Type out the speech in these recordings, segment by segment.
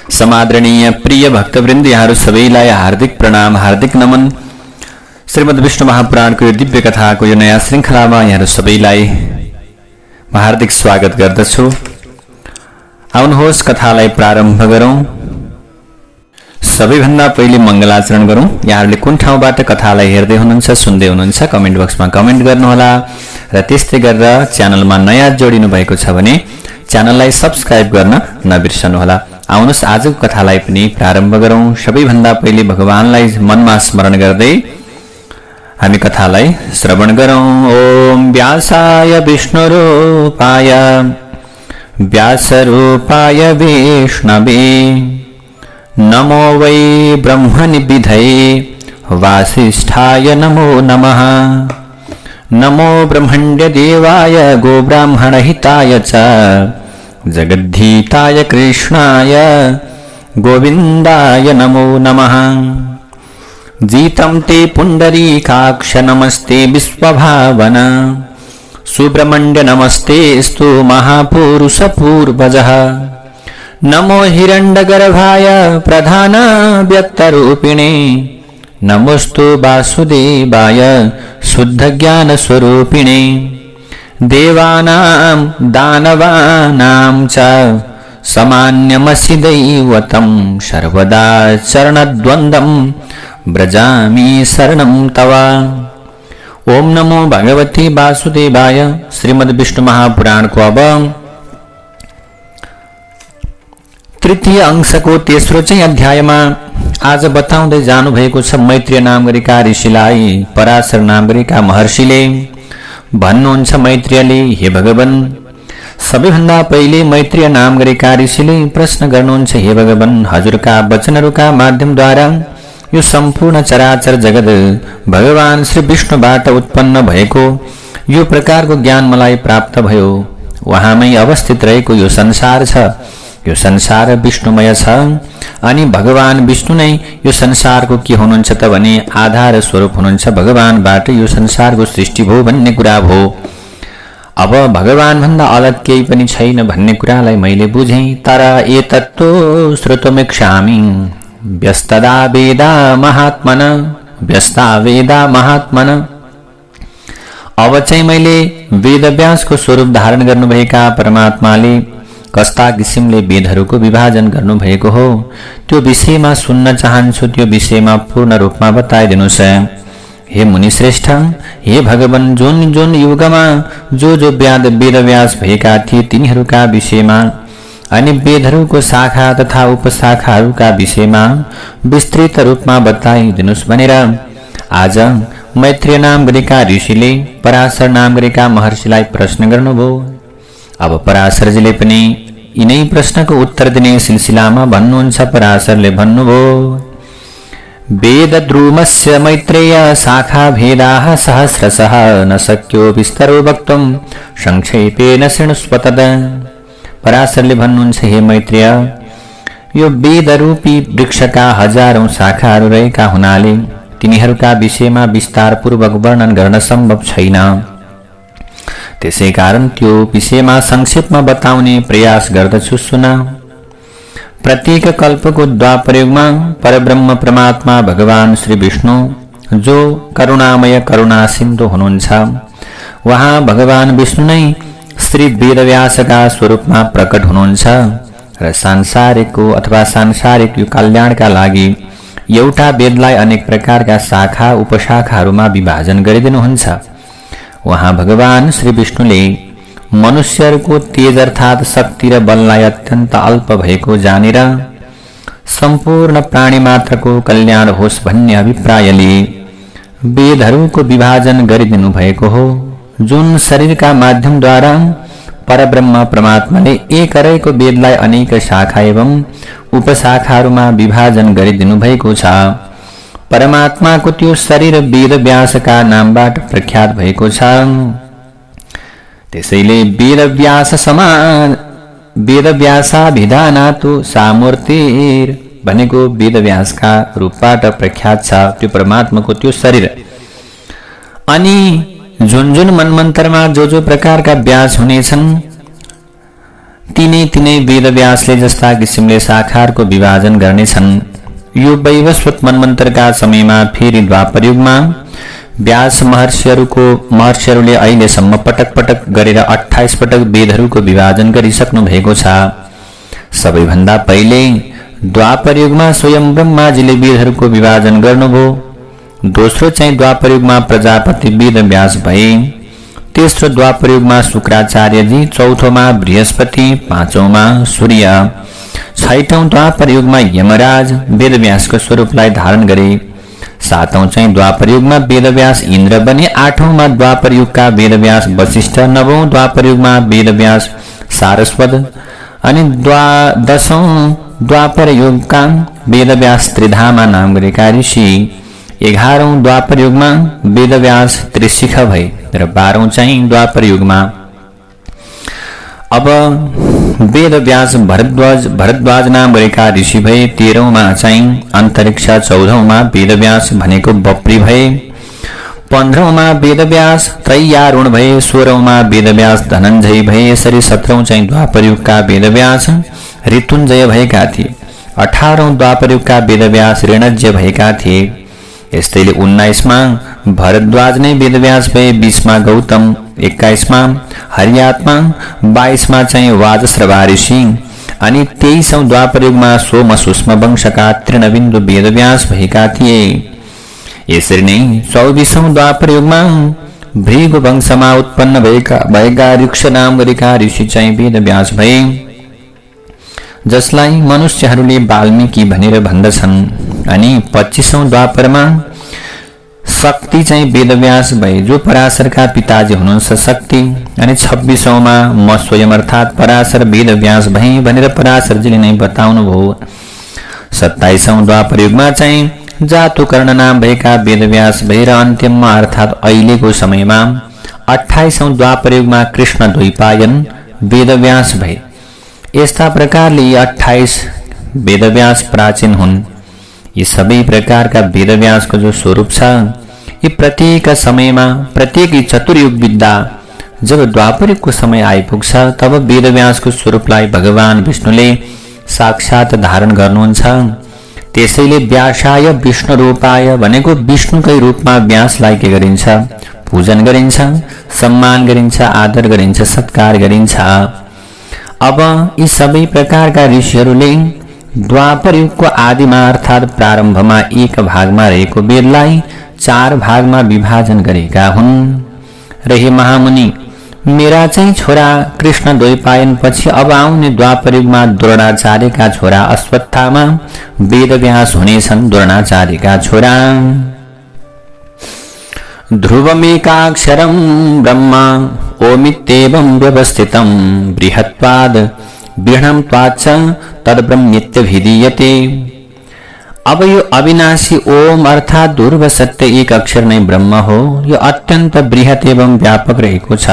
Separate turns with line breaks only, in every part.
समादरणीय प्रिय भक्तवृन्द यहाँहरू सबैलाई हार्दिक प्रणाम, हार्दिक नमन। श्रीमद् विष्णु महापुराणको यो दिव्य कथाको यो नयाँ श्रृङ्खलामा यहाँहरू सबैलाई म हार्दिक स्वागत गर्दछु। आउनुहोस् कथालाई प्रारम्भ गरौँ। सबैभन्दा पहिले मङ्गलाचरण गरौँ। यहाँहरूले कुन ठाउँबाट कथालाई हेर्दै हुनुहुन्छ, सुन्दै हुनुहुन्छ कमेन्ट बक्समा कमेन्ट गर्नुहोला र त्यस्तै गरेर च्यानलमा नयाँ जोडिनु भएको छ भने च्यानललाई सब्स्क्राइब गर्न नबिर्सनुहोला। आउनुहोस् आजको कथालाई पनि प्रारम्भ गरौँ। सबैभन्दा पहिले भगवानलाई मनमा स्मरण गर्दै हामी कथालाई श्रवण गरौँ। ओम व्यासाय विष्णुरूपाय व्यासरूपाय विष्णवे नमो वै ब्रह्मनिधिये वासिष्ठाय नमो नमः। नमो ब्रह्मण्यदेवाय गोब्राह्मणहिताय च जगद्धीताय कृष्णाय गोविन्दाय नमो नमः। जीतं ते पुण्डरीकाक्ष नमस्ते विश्वभावन सुब्रह्मण्य नमस्तेस्तु महापुरुषपूर्वजः। नमो हिरण्यगर्भाय प्रधान व्यक्तरूपिणे नमोस्तु वासुदेवाय शुद्धज्ञानस्वरूपिणे। देवानां दानवानां च समान्यमसि दैवतं सर्वदा चरणद्वन्द्वं व्रजामि शरणं तव। ओम नमो भगवते वासुदेवाय। श्रीमद् विष्णु महापुराणको अब तृतीय अंशको तेस्रो चाहिँ अध्यायमा आज बताउँदै जानुभएको छ। मैत्रेय नाम गरेका ऋषिलाई पराशर नाम गरेका महर्षिले भन्नुहुन्छ, मैत्रेयले हे भगवान, सबैभन्दा पहिले मैत्रेय नाम गरेका ऋषिले प्रश्न गर्नुहुन्छ, हे भगवान, हजुरका वचनहरूका माध्यमद्वारा यो सम्पूर्ण चराचर जगत भगवान श्री विष्णुबाट उत्पन्न भएको यो प्रकारको ज्ञान मलाई प्राप्त भयो। उहाँमै अवस्थित रहेको यो संसार छ। यो संसार विष्णुमय छ अनि भगवान विष्णु नै यो संसारको के हुनुहुन्छ त भने आधार स्वरूप हुनुहुन्छ। भगवानबाट यो संसारको सृष्टि भयो भन्ने कुरा भयो। अब भगवान भन्दा अलग केही पनि छैन भन्ने कुरालाई मैले बुझेँ। तर एतत्तो श्रुतुमिच्छामि व्यस्तदा वेदा महात्मन व्यस्ता वेदा महात्मन। अब चाहिँ मैले वेदव्यासको स्वरूप धारण गर्नुभएका परमात्माले कस्ता किसिमले वेदहरूको विभाजन गर्नुभएको हो त्यो विषयमा सुन्न चाहन्छु। त्यो विषयमा पूर्ण रूपमा बताइदिनुहोस्। हे मुनिश्रेष्ठ, हे भगवान, जुन जुन युगमा जो वेदव्यास भएका थिए तिनीहरूका विषयमा अनि वेदहरूको शाखा तथा उपशाखाहरूका विषयमा विस्तृत रूपमा बताइदिनुहोस् भनेर आज मैत्रेय नाम गरेका ऋषिले पराशर नाम गरेका महर्षिलाई प्रश्न गर्नुभयो। अब पराशरजीले पनि यिनै प्रश्नको उत्तर दिने सिलसिलामा भन्नुहुन्छ। पराशरले भन्नुभयो, वेदद्रुमस्य मैत्रेय शाखा भेदाः सहस्रशः न शक्यो विस्तरो वक्तुं संक्षेपेन शृणुष्व तद्। पराशरले भन्नुहुन्छ, हे मैत्रेय, यो वेदरूपी वृक्षका हजारौं शाखाहरू रहेका हुनाले तिनीहरूका विषयमा विस्तारपूर्वक वर्णन गर्न सम्भव छैन। त्यसै कारण त्यो विषयमा संक्षेपमा बताउने प्रयास गर्दछु, सुन। प्रत्येक कल्पको द्वापरयुगमा परब्रह्म परमात्मा भगवान श्री विष्णु जो करुणामय करुणा सिन्धु हुनुहुन्छ, उहाँ भगवान विष्णु नै श्री वेदव्यासका स्वरूपमा प्रकट हुनुहुन्छ र सांसारिकको अथवा सांसारिक यो कल्याणका लागि एउटा वेदलाई अनेक प्रकारका शाखा उपशाखाहरूमा विभाजन गरिदिनुहुन्छ। वहाँ भगवान श्री विष्णुले मनुष्यहरूको तेज अर्थात शक्ति र बललाई अत्यन्त अल्प भएको जानेर सम्पूर्ण प्राणी मात्रको कल्याण होस् भन्ने अभिप्रायले वेदहरूको विभाजन गरिदिनु भएको हो। जुन शरीरका माध्यमद्वारा परब्रह्म परमात्माले एक रहेको वेदलाई अनेक शाखा एवं उपशाखाहरूमा विभाजन गरिदिनु भएको छ। परमात्माको त्यो शरीर वेदव्यासका नामबाट प्रख्यात भएको छ। त्यसैले वेदव्यासाभिधानातु सामूर्तिर् भनेको वेदव्यासका रूपबाट प्रख्यात छ त्यो परमात्माको त्यो शरीर। अनि जुन जुन मनमन्तरमा जो जो प्रकारका व्यास हुनेछन् तिनै तिनै वेदव्यासले जस्ता किसिमले साकारको विभाजन गर्नेछन्। यो वैवस्वत मन्वन्तरका समयमा फेरि द्वापर युगमा व्यास महर्षिहरूले अहिलेसम्म पटक पटक गरेर 28 पटक वेदहरूको विभाजन गरिसक्नु भएको छ। सबैभन्दा पहिले द्वापर युगमा स्वयं ब्रह्माजीले वेदहरूको विभाजन गर्नुभयो। दोस्रो चाहिँ द्वापर युगमा प्रजापति वेदव्यास भए। तेस्रो द्वापर युगमा शुक्राचार्यजी, चौथोमा बृहस्पति, पाँचौंमा सूर्य, छैठौं द्वापर युगमा यमराज वेदव्यासको स्वरूपलाई धारण गरे। सातौं चाहिँ द्वापर युगमा वेदव्यास इन्द्र बने। आठौंमा द्वापर युगका वेदव्यास वशिष्ठ, नवौं द्वापर युगमा वेदव्यास सारस्वत अनि 10औं द्वापर युगका वेदव्यास त्रिधामा नाम गरेका ऋषि। 11औं द्वापर युगमा वेदव्यास त्रिशिख भए र 12औं चाहिँ द्वापर युगमा अब वेदव्यास भरद्वाज नाम गरेका ऋषि भए। 13औंमा चाहिँ अन्तरिक्ष, 14औंमा वेदव्यास भनेको बप्री भए, 15औंमा वेदव्यास त्रैयारुण भए, 16औंमा वेदव्यास धनञ्जय भए। यसरी 17औं चाहिँ द्वापर युगका वेदव्यास ऋतुञ्जय भएका थिए। 18औं द्वापर युगका वेदव्यास ऋणज्य भएका थिए। यस्तैले 19मा भरद्वाज नै वेदव्यास भए, 20मा गौतम, 21मा हरियात्मा, 22मा चाहिँ वाजश्रवा ऋषि अनि 23औं द्वापर युगमा सोम सुष्म वंशका तृणबिन्दु वेदव्यास भएका थिए। यसरी नै 24औं द्वापर युगमा भृगु वंशमा उत्पन्न भएका ऋक्ष नाम गरेका ऋषि चाहिँ वेदव्यास भए, जसलाई मनुष्यहरूले वाल्मीकि भनेर भन्दछन्। अनि 25औं द्वापरमा शक्ति चाहिँ वेदव्यास भए, जो पराशरका पिताजी हुनुहुन्छ शक्ति। अनि 26औंमा म स्वयं अर्थात् पराशर वेदव्यास भए भनेर पराशरजीले नै बताउनु भयो। 27औं द्वापर युगमा चाहिँ जातुकर्ण नाम भएका वेदव्यास भएर अन्त्यममा अर्थात् अहिलेको समयमा 28औं द्वापर युगमा कृष्ण द्वैपायन वेदव्यास भए। यस्ता प्रकारले यी 28 वेदव्यास प्राचीन हुन्। यी सबै प्रकारका वेदव्यासको जो स्वरूप छ, यी प्रत्येक समयमा प्रत्येक चतुर्युग बित्दा जब द्वापर युगको समय आइपुग्छ तब वेदव्यासको स्वरूपलाई भगवान विष्णुले साक्षात धारण गर्नुहुन्छ। त्यसैले व्यासाय विष्णु रूपाय भनेको विष्णुकै रूपमा व्यासलाई के गरिन्छ, पूजन गरिन्छ, सम्मान गरिन्छ, आदर गरिन्छ, सत्कार गरिन्छ। अब यी सबै प्रकारका ऋषिहरूले द्वापर युगको आदिमा अर्थात् प्रारम्भमा एक भागमा रहेको वेदलाई 4 भागमा विभाजन गरेका हुन्। र हे महामुनि, मेरा चाहिँ छोरा कृष्ण द्वैपायन पछि अब आउने द्वापर युगमा द्रोणाचार्यका छोरा अश्वत्थामा वेदव्यास हुनेछन्। द्रोणाचार्यका छोरा ध्रुवमेकाक्षरं ब्रह्मा ओमित्येवं व्यवस्थितं बृहत्वाद विहणं त्वाच्च तद्ब्रह्मेत्यभिधीयते। अब यो अविनाशी ओम अर्थात् ध्रुव सत्य एक अक्षर नै ब्रह्म हो। यो अत्यन्त बृहत एवं व्यापक रहेको छ,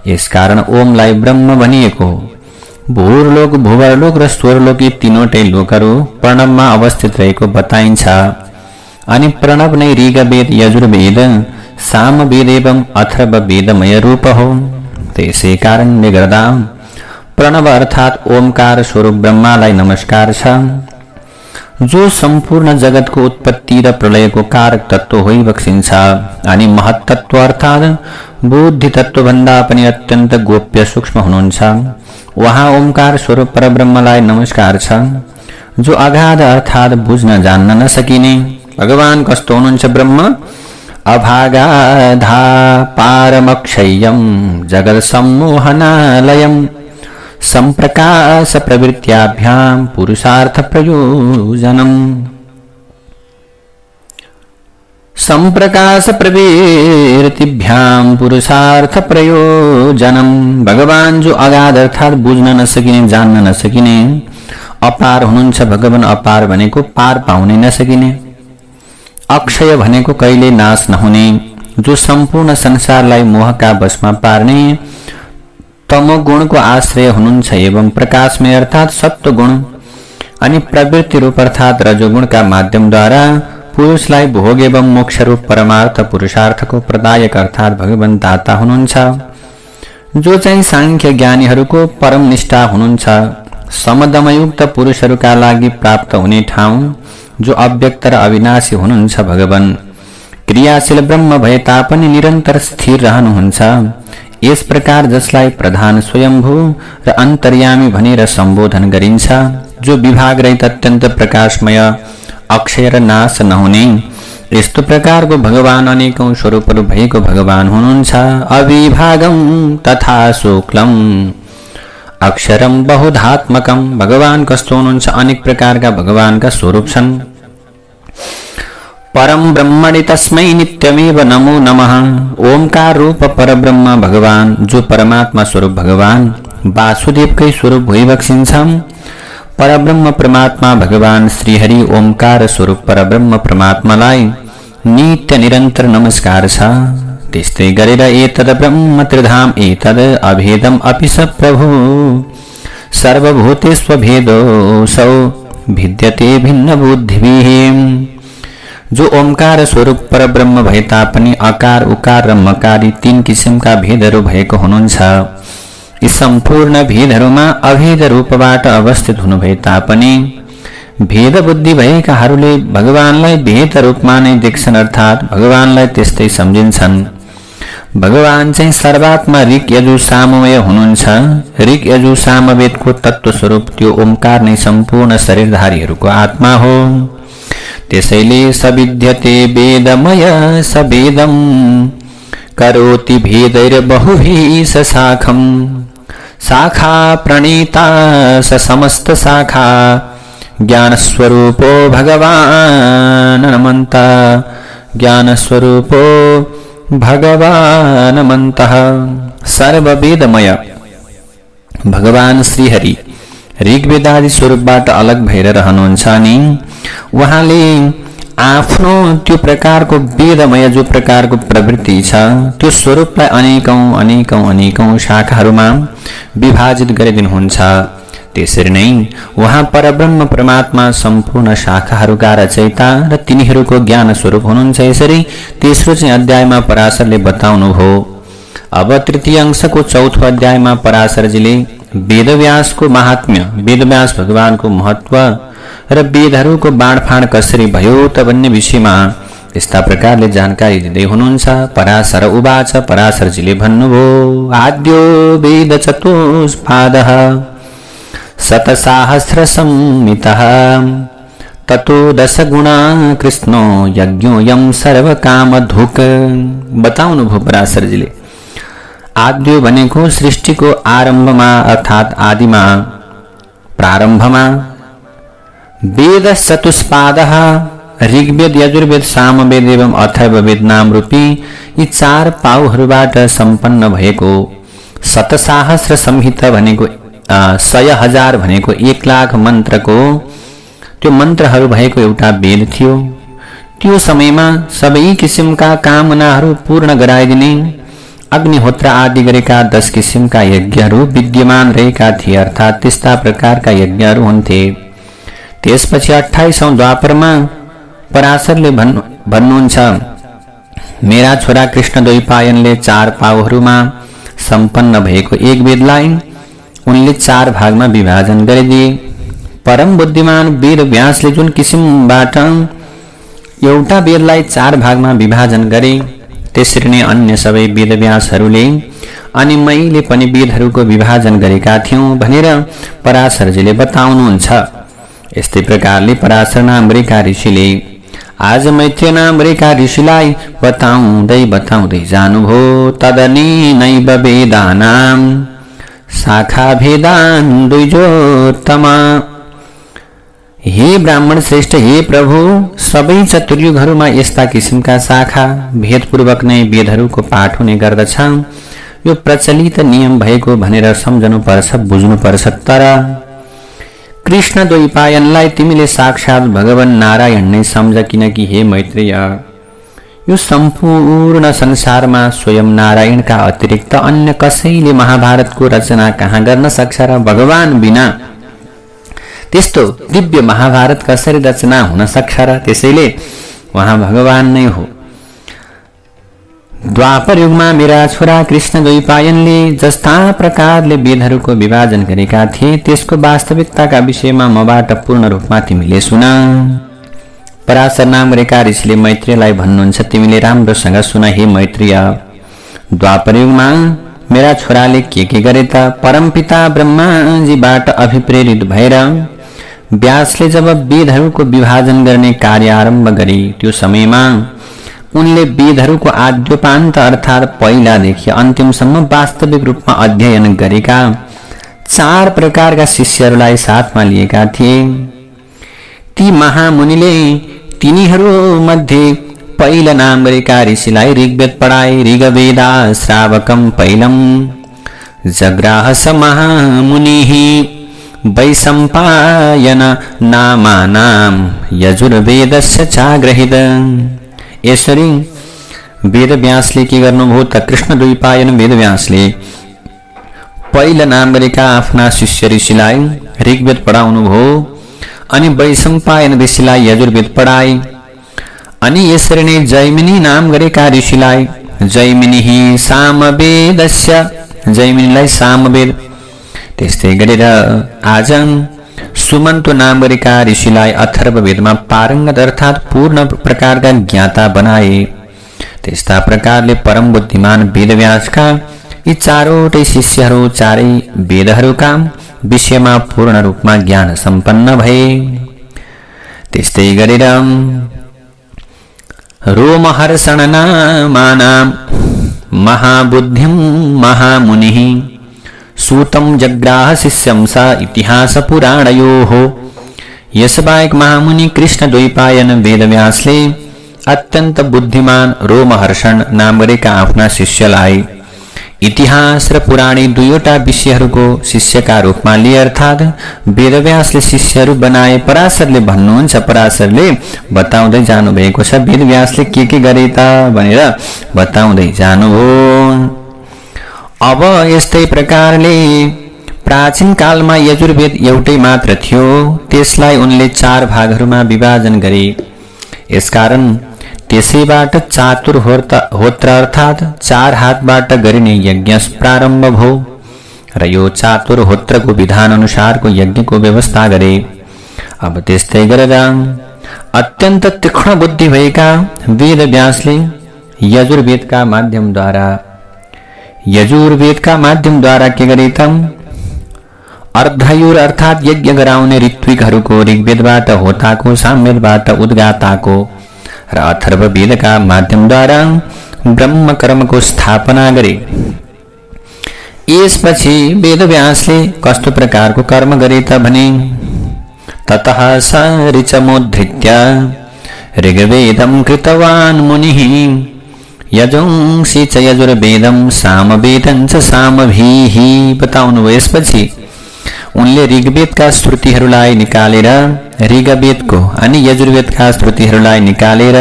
यसकारण ओमलाई ब्रह्म भनिएको। भूरलोक, भूवरलोक र स्वरलोक यी तीनवटै लोकहरू प्रणवमा अवस्थित रहेको बताइन्छ। अनि प्रणव नै ऋग्वेद, यजुर्वेद, सामवेद एवं अथर्ववेदमय रूप हो। त्यसै कारणले गर्दा प्रणव अर्थात् ओमकार स्वरूप ब्रह्मालाई नमस्कार छ, जो सम्पूर्ण जगतको उत्पत्ति र प्रलयको कारक तत्व होइ बक्सिन्छ। अनि महत्तत्व अर्थात् बुद्धि तत्व भन्दा पनि अत्यन्त गोप्य सूक्ष्म हुनुहुन्छ। वहाँ ओमकार स्वरूप परब्रह्मलाई नमस्कार छ, जो अगाध अर्थात् बुझ्न जान्न नसकिने। भगवान कस्तो हुनुहुन्छ? ब्रह्म अभागाधा पारमक्षय्यं जगत् सम्मोहनालयं संप्रकाश प्रवृत्त्याभ्यां पुरुषार्थ प्रयोजनम्। संप्रकाश प्रवृत्तिभ्यां पुरुषार्थ प्रयोजनम्। भगवान जो अगाध अर्थात् बुझ्न नसकिने, जान्न नसकिने अपार हुनुहुन्छ। भगवान अपार भनेको पार पाउनै नसकिने, अक्षय भनेको कहिले नाश नहुने, जो सम्पूर्ण संसारलाई मोहका वशमा पार्ने तमोगुणको आश्रय हुनुहुन्छ एवं प्रकाशमय अर्थात् सत्वगुण अनि प्रवृत्ति रूप अर्थात् रजोगुणका माध्यमद्वारा पुरुषलाई भोग एवं मोक्ष रूप परमार्थ पुरुषार्थको प्रदायक अर्थात् भगवान दाता हुनुहुन्छ। जो चाहिँ सांख्य ज्ञानीहरूको परम निष्ठा हुनुहुन्छ, समदमयुक्त पुरुषहरूका लागि प्राप्त हुने ठाउँ, जो अव्यक्त र अविनाशी हुनुहुन्छ भगवान, क्रियाशील ब्रह्म भए तापनि निरन्तर स्थिर रहनुहुन्छ। यस प्रकार जसलाई प्रधान स्वयम्भू र अन्तर्यामी भनेर सम्बोधन गरिन्छ, जो विभाग रहित अत्यन्त प्रकाशमय, अक्षय र नाश नहुने, यस्तो प्रकारको भगवान अनेकौं स्वरूपहरू भएको भगवान हुनुहुन्छ। अविभागम तथा शुक्लम अक्षरम बहुधात्मकम, भगवान कस्तो हुनुहुन्छ? अनेक प्रकारका भगवानका स्वरूप छन्। परम ब्रह्मणि तस्मै नित्यमेव नमो नमः, ओमकार रूप परब्रह्म भगवान, जो परमात्मा स्वरूप भगवान वासुदेवकै स्वरूप भइबक्सिन्छ। परब्रह्म परमात्मा भगवान श्रीहरि ओमकार स्वरूप परब्रह्म परमात्मालाई नित्य निरन्तर नमस्कार छ। त्यस्तै गरेर एतद् ब्रह्म त्रिधाम एतद् अभेदम अपि स प्रभु, सर्वभूतेष्वभेदोऽसौ भिद्यते भिन्न बुद्धिभिः। जो ओमकार स्वरूप परब्रह्म भए तापनि अकार उकार र मकार यी तीन किसिमका भेदहरू भएको हुनुहुन्छ। यी सम्पूर्ण भेदहरूमा अभेद रूपबाट अवस्थित हुनुभए तापनि भेद बुद्धि भएकाहरूले भगवानलाई भेद रूपमा नै देख्छन्, अर्थात् भगवानलाई त्यस्तै सम्झिन्छन्। भगवान चाहिँ सर्वात्मा ऋक यजु साममय हुनुहुन्छ। ऋक यजु सामवेदको तत्व स्वरूप त्यो ओमकार नै सम्पूर्ण शरीरधारीहरूको आत्मा हो। त्यसैले सविद्यते वेदमय सवेदम करोति भेदैर्बहुभिः स शाखम्, शाखा प्रणीता स समस्त शाखा, ज्ञानस्वरूपो भगवान् अनन्ता, ज्ञानस्वरूपो भगवान् अनन्तः। सर्ववेदमय भगवान श्रीहरि ऋग्वेदादि स्वरूपबाट अलग भएर रहनुहुन्छ अनि उहाँले आफ्नो त्यो प्रकारको वेदमय जो प्रकारको प्रवृत्ति छ, त्यो स्वरूपलाई अनेकौं अनेकौं अनेकौं शाखाहरूमा विभाजित गरिदिनुहुन्छ। त्यसरी नै उहाँ परब्रह्म परमात्मा सम्पूर्ण शाखाहरूका रचयिता र तिनीहरूको ज्ञान स्वरूप हुनुहुन्छ। यसरी तेस्रो चाहिँ अध्यायमा पराशरले बताउनुभयो। अब तृतीय अंशको चौथो अध्यायमा पराशरजीले वेदव्यासको महात्म्य, वेदव्यास भगवानको महत्व र वेदहरूको बाँडफाँड कसरी भयो त भन्ने विषयमा यस्ता प्रकारले जानकारी दिँदै हुनुहुन्छ। पराशर उवाच, पराशरजीले भन्नुभयो, आद्यो वेद चतुष्पादः शतसाहस्र संहितः ततो दशगुणा कृष्णो यज्ञोऽयं सर्वकामधुक्। बताउनु भो पराशरजीले। आद्यो भनेको सृष्टिको आरम्भमा अर्थात् आदिमा प्रारम्भमा, वेद चतुष्पादः ऋग्वेद यजुर्वेद सामवेद एवं अथर्ववेद नाम रूपी यी चार पाउहरूबाट सम्पन्न भएको, शतसाहस्र संहिता भनेको 100,000 भनेको 1,00,000 मन्त्रको त्यो मन्त्रहरू भएको एउटा वेद थियो। त्यो समयमा सबै किसिमका कामनाहरू पूर्ण गराइदिने अग्निहोत्र आदि गरेका 10 किसिमका यज्ञहरू विद्यमान रहेका थिए, अर्थात् त्यस्ता प्रकारका यज्ञहरू हुन्थे। त्यसपछि 28औं द्वापरमा पराशरले भन्नुहुन्छ, मेरा छोरा कृष्ण द्वैपायनले 4 पाउहरूमा सम्पन्न भएको एक वेदलाई उनले 4 भागमा विभाजन गरिदिए। परम बुद्धिमान वेद व्यासले जुन किसिमबाट एउटा वेदलाई 4 भागमा विभाजन गरे, त्यसरी नै अन्य सबै वेदव्यासहरूले अनि मैले पनि वेदहरूको विभाजन गरेका थियौं भनेर पराशरजीले बताउनुहुन्छ। यस्तै प्रकारले पराशर नाम ऋषि ऋषिले आज मैत्रेय नाम ऋषिलाई बताउँदै जानुभयो। तदनीनैव वेदानां शाखा भेदान् द्विजोत्तमा। हे ब्राह्मण श्रेष्ठ, हे प्रभु, सबै चतुर्युगहरूमा यस्ता किसिमका शाखा भेदपूर्वक नै वेदहरूको पाठ हुने गर्दछ। यो प्रचलित नियम भएको भनेर सम्झनुपर्छ, बुझ्नुपर्छ। तर कृष्ण द्वैपायनलाई तिमीले साक्षात् भगवान नारायण नै सम्झ, किनकि हे मैत्रेय, यो सम्पूर्ण संसारमा स्वयं नारायणका अतिरिक्त अन्य कसैले महाभारतको रचना कहाँ गर्न सक्छ र भगवान बिना त्यस्तो दिव्य महाभारत कसरी रचना हुन सक्छ र? त्यसैले उहाँ भगवान नै हो। द्वापर युगमा मेरा छोरा कृष्ण द्वैपायनले जस्ता प्रकारले वेदहरूको विभाजन गरेका थिए त्यसको वास्तविकताका विषयमा मबाट पूर्ण रूपमा तिमीले सुन। पराशर नाम गरेका ऋषिले मैत्रेयलाई भन्नुहुन्छ, तिमीले राम्रोसँग सुन हे मैत्रेय। द्वापर युगमा मेरा छोराले के गरे त? परमपिता ब्रह्माजीबाट अभिप्रेरित भएर व्यासले जब वेदहरूको विभाजन गर्ने कार्य आरम्भ गरे त्यो समयमा उनले वेदहरूको आद्योपान्त अर्थात् पहिलादेखि अन्तिमसम्म वास्तविक रूपमा अध्ययन गरेका 4 प्रकारका शिष्यहरूलाई साथमा लिएका थिए। ती महामुनिले तिनीहरू मध्ये पहिला नाम गरेका ऋषिलाई ऋग्वेद पढाए। ऋग्वेदा श्रावकम पहिलम जग्राह स महामुनिः वैशम्पायन नामानाम यजुर्वेदस्य चाग्रहित। यसरी वेदव्यासले के गर्नुभयो त? कृष्ण द्वैपायन वेदव्यासले पहिला नाम गरेका आफ्ना शिष्य ऋषिलाई ऋग्वेद पढाउनु भयो अनि वैशम्पायन ऋषिलाई यजुर्वेद पढाए। अनि यसरी नै जैमिनी नाम गरेका ऋषिलाई जैमिनी सामवेदस्य जैमिनीलाई सामवेद, त्यस्तै गरेर आज सुमन्तो नाम गरेका ऋषिलाई अथर्ववेदमा पारङ्गत अर्थात् पूर्ण प्रकारका ज्ञाता बनाए। त्यस्ता प्रकारले परम बुद्धिमान वेदव्यासका यी 4वटै शिष्यहरू 4 वेदहरूका विषयमा पूर्ण रूपमा ज्ञान सम्पन्न भए। त्यस्तै गरेर रोमहर्षण नामानां महाबुद्धिं महामुनिः सूतं जग्राह शिष्यं स इतिहास पुराणयोः। यसबाहेक महामुनि कृष्ण द्वैपायन वेदव्यासले अत्यन्त बुद्धिमान रोमहर्षण नाम गरेका आफ्ना शिष्यलाई इतिहास र पुराणी 2वटा विषयहरूको शिष्यका रूपमा लिए अर्थात् वेदव्यासले शिष्यहरू बनाए। पराशरले भन्नुहुन्छ, पराशरले बताउँदै जानुभएको छ वेदव्यासले के गरे त भनेर बताउँदै जानुभयो। अब यस्तै प्रकारले प्राचीन कालमा यजुर्वेद एउटै मात्र थियो, त्यसलाई उनले 4 भागहरूमा विभाजन गरे। यसकारण त्यसैबाट चातुर्होत्र अर्थात् 4 हातबाट गरिने यज्ञ प्रारम्भ भयो र यो चातुर्होत्रको विधान अनुसारको यज्ञको व्यवस्था गरे। अब त्यस्तै गरेर अत्यन्त तीक्ष्ण बुद्धि भएका वेदव्यासले यजुर्वेदका माध्यमद्वारा के गरे त? अर्धयुर अर्थात् यज्ञ गराउने ऋत्विकहरूको ऋग्वेदबाट होताको, सामवेदबाट उद्गाताको र अथर्ववेदका माध्यमद्वारा ब्रह्म कर्मको स्थापना गरे। यसपछि वेदव्यासले कस्तो प्रकारको कर्म गरे त भने ततः स ऋचमोद्धृत्य ऋग्वेदं कृतवान् मुनिः यजुंसि च यजुर्वेदं सामवेदं च सामभिः। बताउनुभयो यसपछि उनले ऋग्वेदका श्रुतिहरूलाई निकालेर ऋग्वेदको अनि यजुर्वेदका श्रुतिहरूलाई निकालेर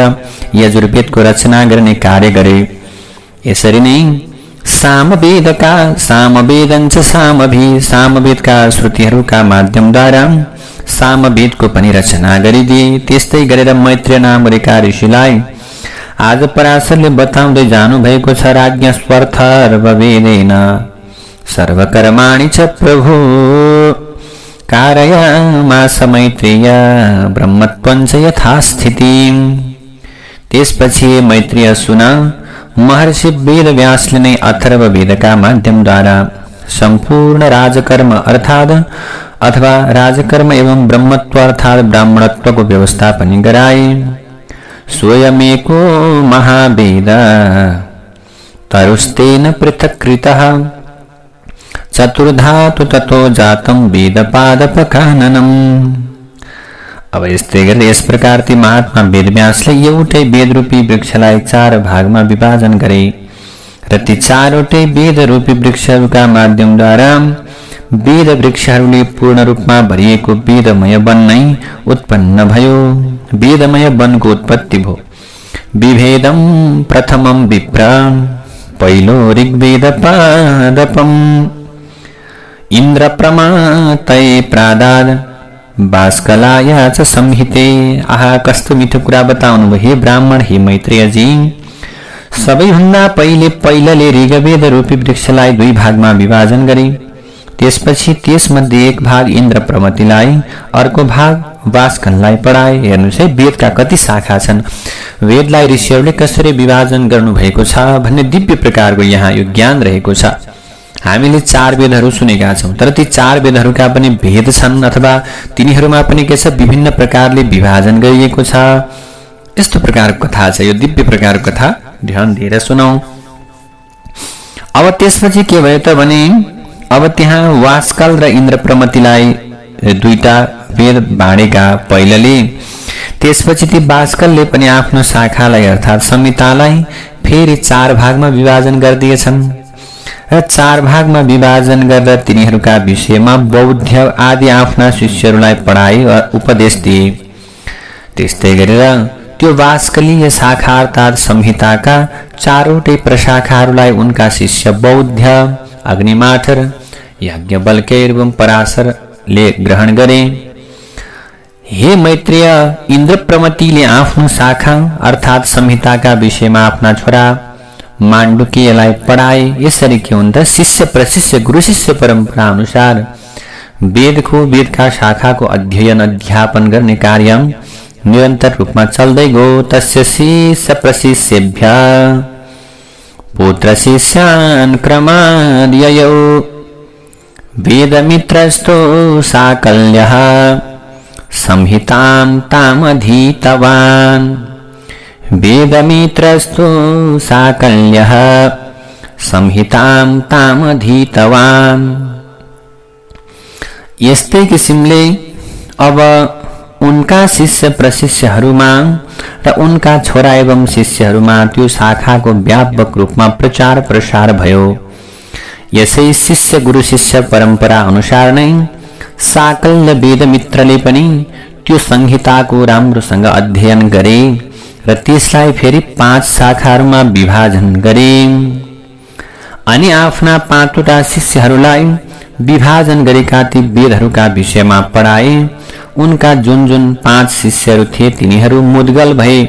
यजुर्वेदको रचना गर्ने कार्य गरे। यसरी नै सामवेदका सामवेदं च सामभिः सामवेदका श्रुतिहरूका माध्यमद्वारा सामवेदको पनि रचना गरिदिए। त्यस्तै गरेर मैत्रेय नाम गरेका ऋषिलाई आज पराशरले बताउँदै जानुभएको छ, राज्ञ स्वर्थर्ववेदेन सर्वकर्माणि च प्रभु कारयामास मैत्रेय ब्रह्मत्वं च यथास्थितिं। त्यसपछि मैत्रेय सुन, महर्षि वेदव्यासले नै अथर्ववेदका माध्यमद्वारा सम्पूर्ण राजकर्म अर्थात् अथवा राजकर्म एवं ब्रह्मत्व अर्थात् ब्राह्मणत्वको व्यवस्था पनि गराए। स्वयमेको महावेद तरुस्तेन पृथक्कृतः चतुर्धातु ततो जातं वेदपादपकाननम्। अब यस्तै गरेर यस प्रकार ती महात्मा वेदव्यासले एउटै वेदरूपी वृक्षलाई 4 भागमा विभाजन गरे र ती 4वटै वेदरूपी वृक्षहरूका माध्यमद्वारा वेद वृक्षहरूले पूर्ण रूपमा भरिएको वेदमय वन नै उत्पन्न भयो। वेदमय वनको उत्पत्ति भयो। विभेदं प्रथमं विप्र पहिलो ऋग्वेद पादपम् इन्द्र प्रमातये प्रादाद बास्कलाया च संहिते। आहा, कस्तो मिठो कुरा बताउनु भयो हे ब्राह्मण, हे मैत्रेयजी। सबैभन्दा पहिलेले ऋग्वेद रूपी वृक्षलाई 2 भागमा विभाजन गरे। त्यसपछि त्यसमध्ये एक भाग इन्द्र प्रमतिलाई, अर्को भाग वास्कललाई पढाए। हेर्नुस् है, वेदका कति शाखा छन्, वेदलाई ऋषिहरूले कसरी विभाजन गर्नुभएको छ भन्ने दिव्य प्रकारको यहाँ यो ज्ञान रहेको छ। हामीले 4 वेदहरू सुनेका छौं, तर ती 4 वेदहरूका पनि भेद छन् अथवा तिनीहरूमा पनि के छ, विभिन्न प्रकारले विभाजन गरिएको छ। यस्तो प्रकारको कथा छ, यो दिव्य प्रकारको कथा ध्यान दिएर सुनौ। अब त्यसपछि के भयो त भने अब त्यहाँ वास्कल र इन्द्र प्रमतिलाई 2टा वेद बाँडेका पहिलले। त्यसपछि ती वास्कलले पनि आफ्नो शाखालाई अर्थात् संहितालाई फेरि 4 भागमा विभाजन गरिदिएछन् र 4 भागमा विभाजन गरेर तिनीहरूका विषयमा बौद्ध आदि आफ्ना शिष्यहरूलाई पढाए वा उपदेश दिए। त्यस्तै गरेर त्यो वास्कलीय शाखा अर्थात् संहिताका 4वटै प्रशाखाहरूलाई उनका शिष्य बौद्ध, अग्निमाथर, याज्ञवल्क्य एवं पराशरले ग्रहण गरे। हे मैत्रेय, इन्द्र प्रमतिले आफ्नो शाखा अर्थात् संहिताका विषयमा आफ्ना छोरा माण्डुक्यलाई पढाए। यसरी के हुन्छ, शिष्य प्रशिष्य गुरु शिष्य परम्परा अनुसार वेदका शाखाको अध्ययन अध्यापन गर्ने कार्य निरन्तर रूपमा चल्दै गयो। तस्य शिष्य प्रशिष्येभ्य पुत्र शिष्यान् क्रमाद्ययो वेदमित्रस्तु साकल्यः संहितां तामधीतवान्। वेदमित्रस्तु साकल्यः संहितां तामधीतवान्। यस्तै किसिमले अब उनका शिष्य प्रशिष्यहरूमा र उनका छोरा एवं शिष्यहरूमा त्यो शाखाको व्यापक रूपमा प्रचार प्रसार भयो। यसै शिष्य गुरु शिष्य परम्परा अनुसार नै साकल्य वेदमित्रले पनि त्यो संहिताको राम्रोसँग अध्ययन गरे र त्यसलाई फेरि 5 शाखाहरूमा विभाजन गरे अनि आफ्ना 5वटा शिष्यहरूलाई विभाजन गरेका ती वेदहरूका विषयमा पढाए। उनका जुन 5 शिष्यहरू थिए तिनीहरू मुद्गल भए।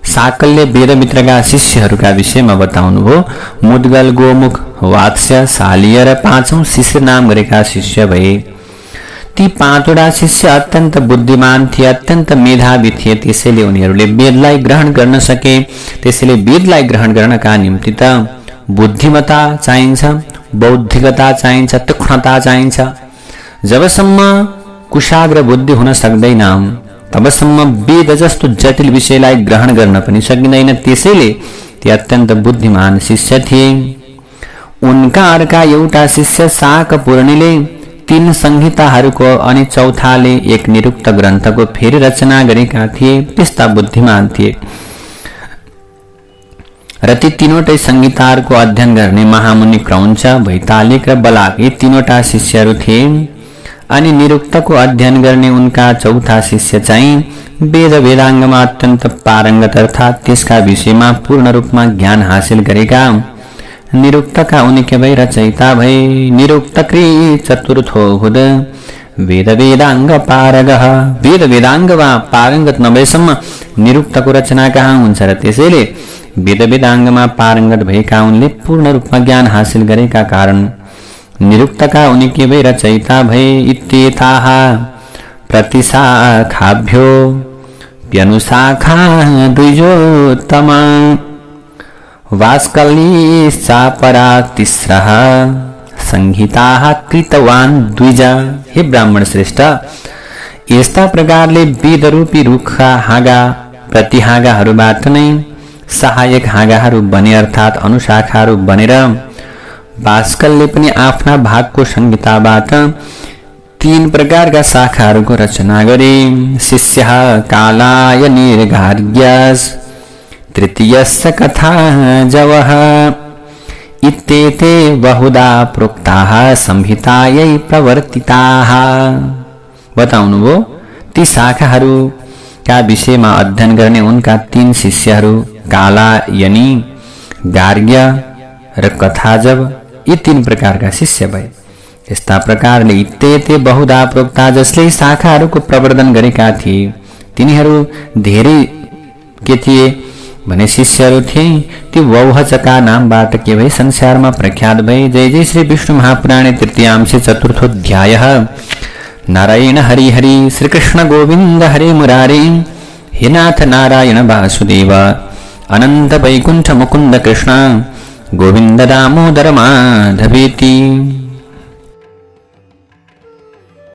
साकल्य वेदमित्रका शिष्यहरूका विषयमा बताउनुभयो। मुद्गल, गोमुख, वात्स्य, शालिय र 5औं शिष्य नाम गरेका शिष्य भए। ती 5वटा शिष्य अत्यन्त बुद्धिमान थिए, अत्यन्त मेधावी थिए। त्यसैले उनीहरूले वेदलाई ग्रहण गर्न सके। त्यसैले वेदलाई ग्रहण गर्नका निम्ति त बुद्धिमता चाहिन्छ, बौद्धिकता चाहिन्छ, तीक्ष्णता चाहिन्छ। जबसम्म कुशाग्र बुद्धि हुन सक्दैन तबसम्म वेद जस्तो जटिल विषयलाई ग्रहण गर्न पनि सकिँदैन। त्यसैले ती अत्यन्त बुद्धिमान शिष्य थिए। उनका अर्का एउटा शिष्य शाकपूर्णिले 3 संहिताहरूको अनि चौथाले एक निरुक्त ग्रन्थको फेरि रचना गरेका थिए। त्यस्ता बुद्धिमान थिए र ती 3वटै संहिताहरूको अध्ययन गर्ने महामुनि क्रौञ्च, वैतालिक र बलाक यी 3वटा शिष्यहरू थिए। अनि निरुक्तको अध्ययन गर्ने उनका चौथा शिष्य चाहिँ वेद वेदाङ्गमा अत्यन्त पारङ्गत अर्थात् त्यसका विषयमा पूर्ण रूपमा ज्ञान हासिल गरेका निरुक्तका उनी के भई रचयिता भए। निरुक्तकृ चतुर्थो हुद वेद वेदाङ्ग पारगः। वेद वेदाङ्गमा पारङ्गत नभएसम्म निरुक्तको रचना कहाँ हुन्छ र त्यसैले वेद वेदाङ्गमा पारङ्गत भएका उनले पूर्ण रूपमा ज्ञान हासिल गरेका कारण निरुक्तका उनी के भई रचयिता भए। इत्येताः प्रतिशाखाभ्यो व्यनुशाखा द्विजोत्तमा वास्कलीश्चा परा तिस्रः संहिताः कृतवान् द्विज। हे ब्राह्मण श्रेष्ठ, यस्ता प्रकारले वेदरूपी रुखका हाँगा प्रतिहाँगाहरूबाट नै सहायक हाँगाहरू बने अर्थात् अनुशाखाहरू बनेर वास्कलले पनि आफ्ना भागको संहिताबाट 3 प्रकारका शाखाहरूको रचना गरे। शिष्यः कालाय निर्गार्ग्यस् तृतीयस्य कथा जवः इत्येते बहुधा प्रोक्ताः संहितायै प्रवर्तिताः। बताउनुभयो ती शाखाहरूका विषयमा अध्ययन गर्ने उनका 3 शिष्यहरू कालायनी, गार्ग्य र कथाजव यी 3 प्रकारका शिष्य भए। यस्ता प्रकारले इत्येते बहुधा प्रोक्ता जसले शाखाहरूको प्रवर्धन गरेका थिए तिनीहरू धेरै के थिए भने शिष्यहरू थिए ती वौहचका नामबाट के भई संसारमा प्रख्यात भए। जय जय श्री विष्णु महापुराणे तृतीयांशे चतुर्थोऽध्यायः। नारायण हरि हरि श्री कृष्ण गोविंद हरे मुरारे, हे नाथ नारायण वासुदेव अनंत वैकुंठ मुकुंद कृष्ण गोविंद दामोदर माधवेति।